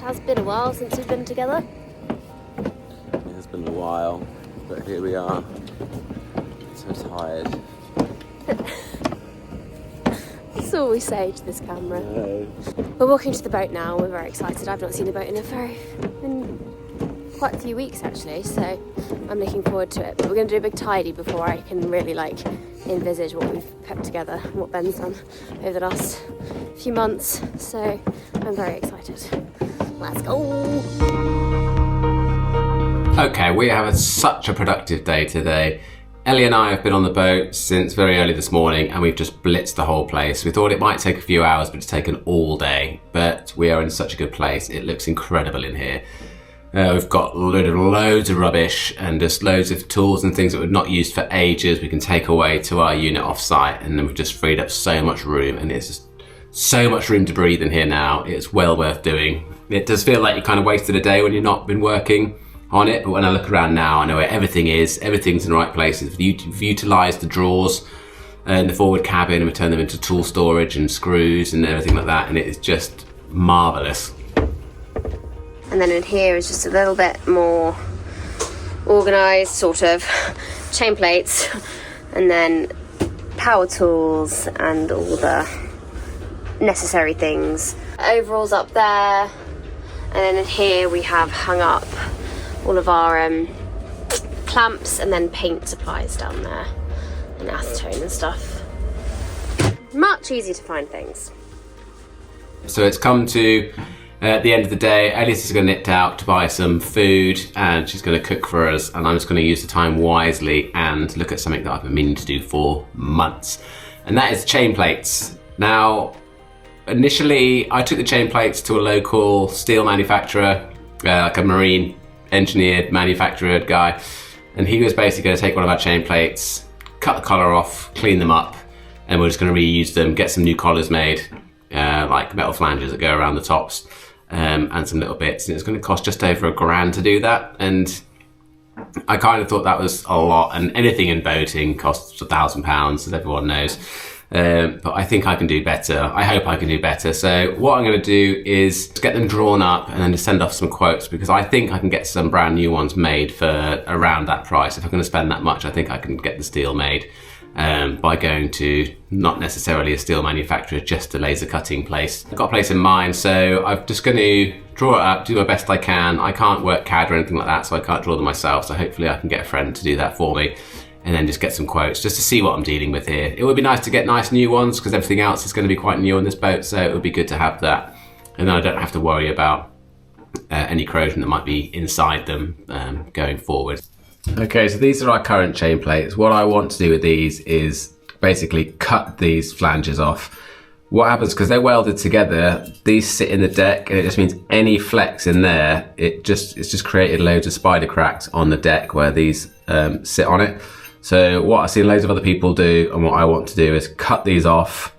has been a while since we've been together. It has been a while, but here we are. So tired. That's all we say to this camera. No. We're walking to the boat now. We're very excited. I've not seen a boat in quite a few weeks actually, so I'm looking forward to it. But we're going to do a big tidy before I can really like envisage what we've put together, what Ben's done over the last few months. So I'm very excited. Let's go. Okay, we have such a productive day today. Ellie and I have been on the boat since very early this morning and we've just blitzed the whole place. We thought it might take a few hours, but it's taken all day. But we are in such a good place. It looks incredible in here. We've got loads of rubbish and just loads of tools and things that we've not used for ages we can take away to our unit off-site, and then we've just freed up so much room, and it's just so much room to breathe in here now. It's well worth doing. It does feel like you kind of wasted a day when you've not been working on it, but when I look around now, I know where everything is. Everything's in the right places. We've utilised the drawers in the forward cabin and we turned them into tool storage and screws and everything like that, and it is just marvellous. And then in here is just a little bit more organised, sort of chain plates, and then power tools and all the necessary things. Overalls up there, and then in here we have hung up all of our clamps and then paint supplies down there, and acetone and stuff. Much easier to find things. So it's come to the end of the day. Ellie's just going to nip out to buy some food and she's going to cook for us, and I'm just going to use the time wisely and look at something that I've been meaning to do for months, and that is chain plates. Now, initially I took the chain plates to a local steel manufacturer, like a marine engineered manufacturer guy, and he was basically going to take one of our chain plates, cut the collar off, clean them up, and we're just going to reuse them, get some new collars made, like metal flanges that go around the tops, and some little bits, and it's going to cost just over $1,000 to do that. And I kind of thought that was a lot, and anything in boating costs £1,000, as everyone knows. But I think I can do better. I hope I can do better. So what I'm going to do is get them drawn up and then just send off some quotes, because I think I can get some brand new ones made for around that price. If I'm going to spend that much, I think I can get the steel made by going to not necessarily a steel manufacturer, just a laser cutting place. I've got a place in mind, so I'm just going to draw it up, do my best I can. I can't work CAD or anything like that, so I can't draw them myself. So hopefully I can get a friend to do that for me, and then just get some quotes just to see what I'm dealing with here. It would be nice to get nice new ones, because everything else is going to be quite new on this boat, so it would be good to have that. And then I don't have to worry about any corrosion that might be inside them going forward. Okay, so these are our current chain plates. What I want to do with these is basically cut these flanges off. What happens, because they're welded together, these sit in the deck, and it just means any flex in there, it's just created loads of spider cracks on the deck where these sit on it. So what I've seen loads of other people do, and what I want to do, is cut these off.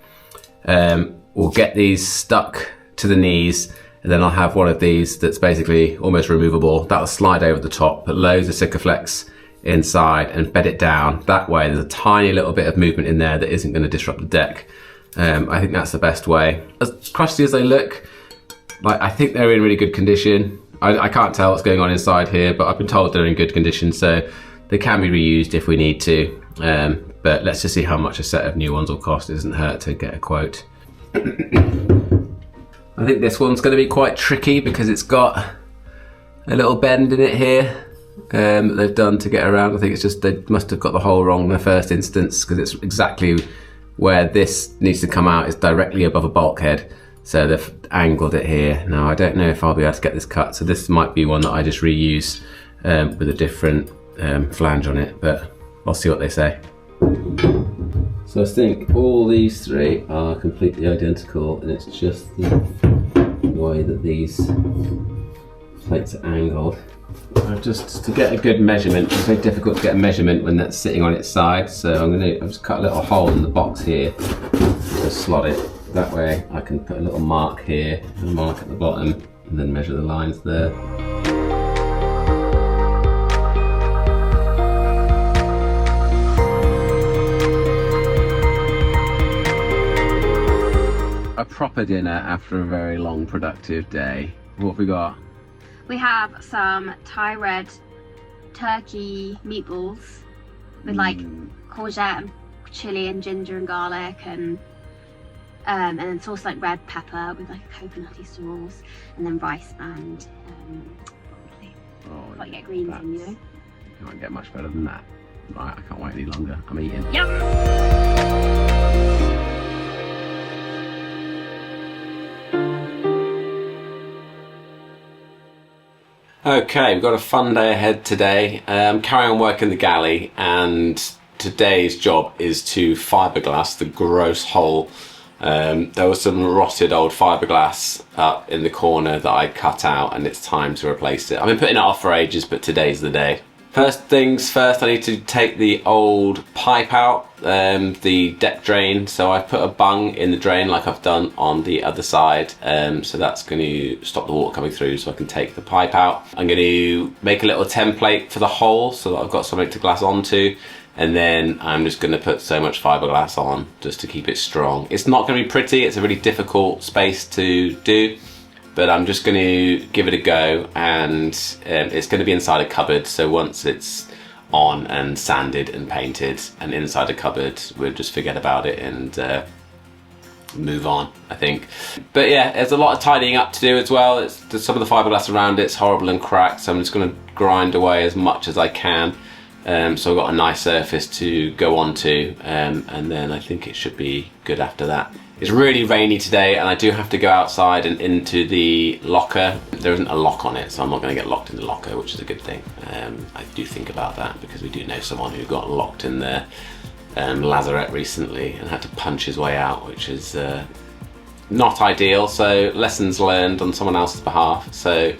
We'll get these stuck to the knees, and then I'll have one of these that's basically almost removable. That'll slide over the top, put loads of Sikaflex inside and bed it down. That way there's a tiny little bit of movement in there that isn't going to disrupt the deck. I think that's the best way. As crusty as they look, like, I think they're in really good condition. I can't tell what's going on inside here, but I've been told they're in good condition, so they can be reused if we need to. But let's just see how much a set of new ones will cost. It doesn't hurt to get a quote. I think this one's going to be quite tricky because it's got a little bend in it here that they've done to get around. I think it's just they must have got the hole wrong in the first instance, because it's exactly where this needs to come out is directly above a bulkhead. So they've angled it here. Now I don't know if I'll be able to get this cut, so this might be one that I just reuse with a different flange on it, but I'll see what they say. So I think all these three are completely identical, and it's just the way that these plates are angled. Just to get a good measurement, it's very difficult to get a measurement when that's sitting on its side, so I've just cut a little hole in the box here to slot it. That way I can put a little mark here, a mark at the bottom, and then measure the lines there. A proper dinner after a very long productive day. What have we got? We have some Thai red turkey meatballs with like courgette and chili and ginger and garlic and then sauce like red pepper with like a coconutty sauce, and then rice and broccoli. Oh, Got to get greens in, you know. You can't get much better than that. Right, I can't wait any longer. I'm eating. Yep. Okay, we've got a fun day ahead today. Carry on working the galley, and today's job is to fiberglass the gross hole. There was some rotted old fiberglass up in the corner that I cut out, and it's time to replace it. I've been putting it off for ages, but today's the day. First things first, I need to take the old pipe out, the deck drain. So I've put a bung in the drain like I've done on the other side. So that's going to stop the water coming through so I can take the pipe out. I'm going to make a little template for the hole so that I've got something to glass onto. And then I'm just going to put so much fiberglass on just to keep it strong. It's not going to be pretty, it's a really difficult space to do. But I'm just going to give it a go, and it's going to be inside a cupboard, so once it's on and sanded and painted and inside a cupboard, we'll just forget about it and move on, I think. But yeah, there's a lot of tidying up to do as well. There's some of the fiberglass around it's horrible and cracked, so I'm just going to grind away as much as I can. So I've got a nice surface to go onto, and then I think it should be good after that. It's really rainy today, and I do have to go outside and into the locker. There isn't a lock on it, so I'm not going to get locked in the locker, which is a good thing. I do think about that because we do know someone who got locked in their lazarette recently and had to punch his way out, which is not ideal. So lessons learned on someone else's behalf. So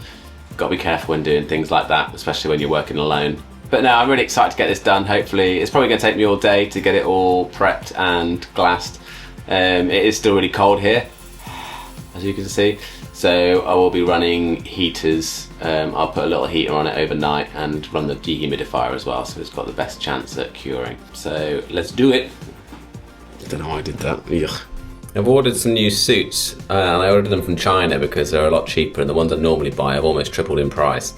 got to be careful when doing things like that, especially when you're working alone. But no, I'm really excited to get this done. Hopefully, it's probably going to take me all day to get it all prepped and glassed. It is still really cold here, as you can see, so I will be running heaters. I'll put a little heater on it overnight and run the dehumidifier as well, so it's got the best chance at curing. So let's do it. I don't know why I did that. Ugh. I've ordered some new suits, and I ordered them from China because they're a lot cheaper, and the ones I normally buy have almost tripled in price.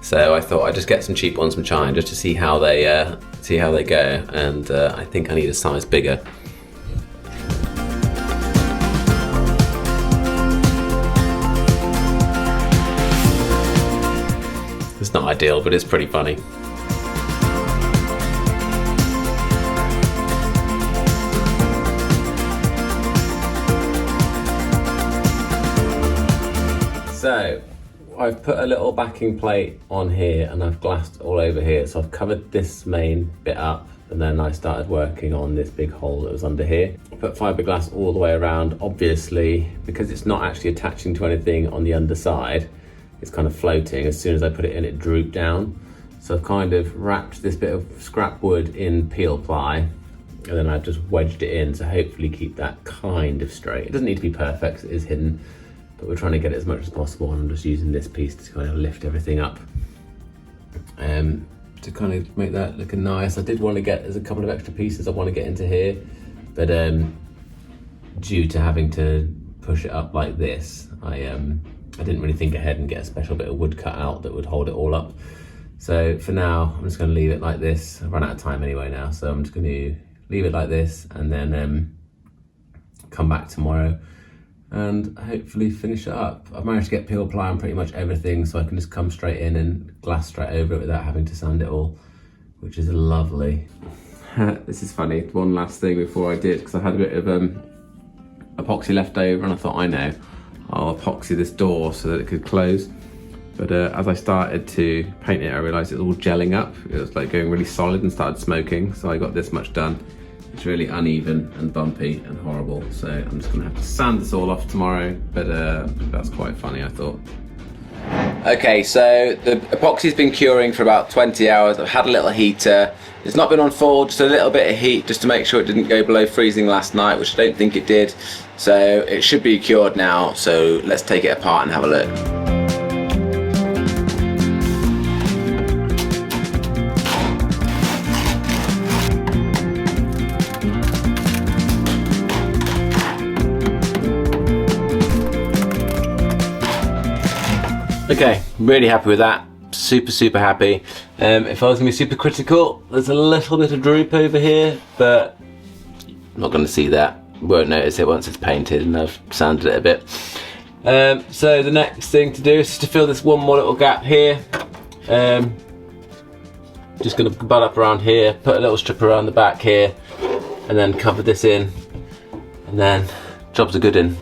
So I thought I'd just get some cheap ones from China just to see how they go, and I think I need a size bigger. It's not ideal, but it's pretty funny. So, I've put a little backing plate on here and I've glassed all over here. So I've covered this main bit up, and then I started working on this big hole that was under here. I put fiberglass all the way around. Obviously, because it's not actually attaching to anything on the underside, it's kind of floating. As soon as I put it in, it drooped down. So I've kind of wrapped this bit of scrap wood in peel ply, and then I've just wedged it in to hopefully keep that kind of straight. It doesn't need to be perfect, it is hidden, but we're trying to get it as much as possible, and I'm just using this piece to kind of lift everything up to kind of make that looking nice. I did want to get, there's a couple of extra pieces I want to get into here, but due to having to push it up like this, I didn't really think ahead and get a special bit of wood cut out that would hold it all up. So for now, I'm just going to leave it like this. I've run out of time anyway now, so I'm just going to leave it like this and then come back tomorrow and hopefully finish it up. I've managed to get peel ply on pretty much everything, so I can just come straight in and glass straight over it without having to sand it all, which is lovely. This is funny, one last thing before I did, because I had a bit of epoxy left over, and I thought, I know, I'll epoxy this door so that it could close. But as I started to paint it, I realised it was all gelling up. It was like going really solid and started smoking, so I got this much done. It's really uneven and bumpy and horrible, so I'm just gonna have to sand this all off tomorrow, but that's quite funny, I thought. Okay, so the epoxy's been curing for about 20 hours. I've had a little heater. It's not been on full, just a little bit of heat just to make sure it didn't go below freezing last night, which I don't think it did. So it should be cured now, so let's take it apart and have a look. Okay, really happy with that. Super happy. If I was going to be super critical, there's a little bit of droop over here, but I'm not going to see that. Won't notice it once it's painted and I've sanded it a bit. So the next thing to do is to fill this one more little gap here. Just going to butt up around here, put a little strip around the back here, and then cover this in, and then job's a good in.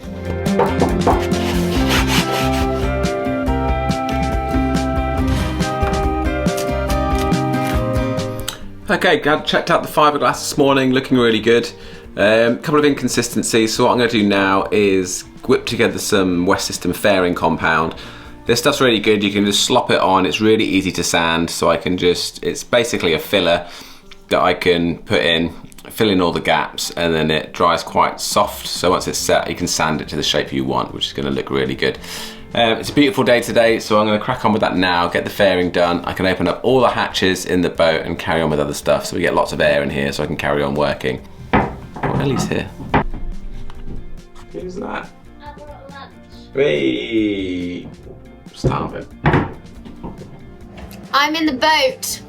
Okay, checked out the fiberglass this morning, looking really good. Couple of inconsistencies, so what I'm going to do now is whip together some West System fairing compound. This stuff's really good, you can just slop it on, it's really easy to sand, so I can just, it's basically a filler that I can put in, fill in all the gaps, and then it dries quite soft, so once it's set you can sand it to the shape you want, which is going to look really good. It's a beautiful day today, so I'm going to crack on with that now, get the fairing done. I can open up all the hatches in the boat and carry on with other stuff, so we get lots of air in here so I can carry on working. Oh, Ellie's here. Who's that? I brought lunch. Hey! Starving. I'm in the boat.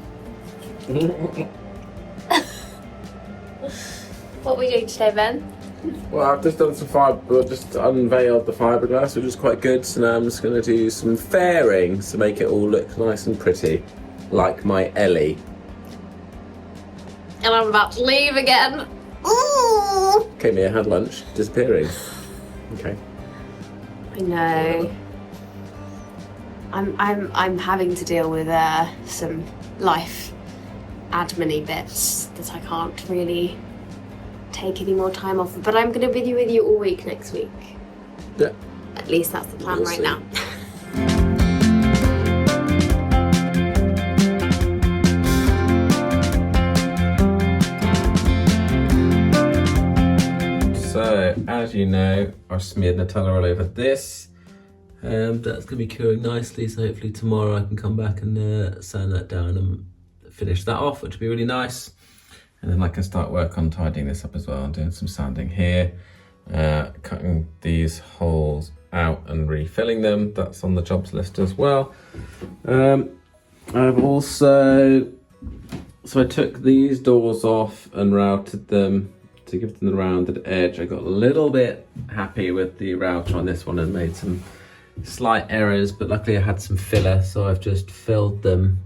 What are we doing today, Ben? Well, I've just done some just unveiled the fiberglass, which is quite good. So now I'm just going to do some fairing to make it all look nice and pretty, like my Ellie. And I'm about to leave again. Ooh! Came here, had lunch, disappearing. Okay. I know. I'm having to deal with some life admin-y bits that I can't really take any more time off, but I'm going to be with you all week next week. Yeah. At least that's the plan right now. So, as you know, I've smeared Nutella all over this. That's going to be curing nicely, so hopefully tomorrow I can come back and sand that down and finish that off, which will be really nice. And then I can start work on tidying this up as well. I'm doing some sanding here, cutting these holes out and refilling them. That's on the jobs list as well. I've also, so I took these doors off and routed them to give them the rounded edge. I got a little bit happy with the router on this one and made some slight errors, but luckily I had some filler, so I've just filled the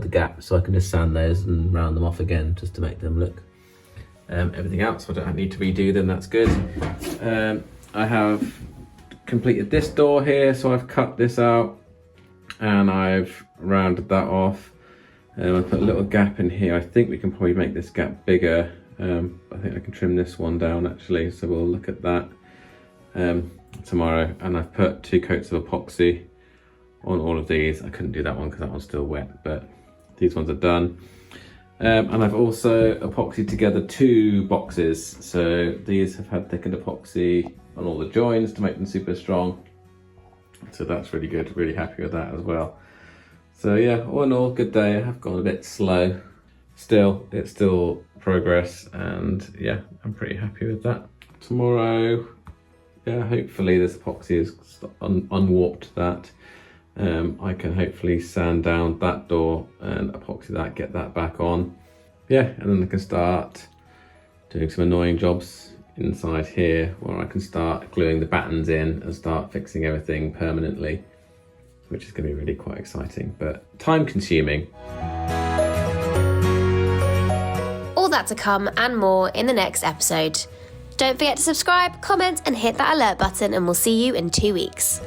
gaps, so I can just sand those and round them off again just to make them look everything out, so I don't need to redo them. That's good. I have completed this door here, so I've cut this out and I've rounded that off. I put a little gap in here. I think we can probably make this gap bigger. I think I can trim this one down actually, so we'll look at that tomorrow. And I've put 2 coats of epoxy on all of these. I couldn't do that one because that one's still wet, but these ones are done. And I've also epoxied together 2 boxes. So these have had thickened epoxy on all the joins to make them super strong. So that's really good, really happy with that as well. So yeah, all in all, good day. I have gone a bit slow. Still, it's still progress, and yeah, I'm pretty happy with that. Tomorrow, yeah, hopefully this epoxy is unwarped that. I can hopefully sand down that door and epoxy that, get that back on. Yeah, and then I can start doing some annoying jobs inside here where I can start gluing the battens in and start fixing everything permanently, which is going to be really quite exciting, but time consuming. All that to come and more in the next episode. Don't forget to subscribe, comment and hit that alert button, and we'll see you in 2 weeks.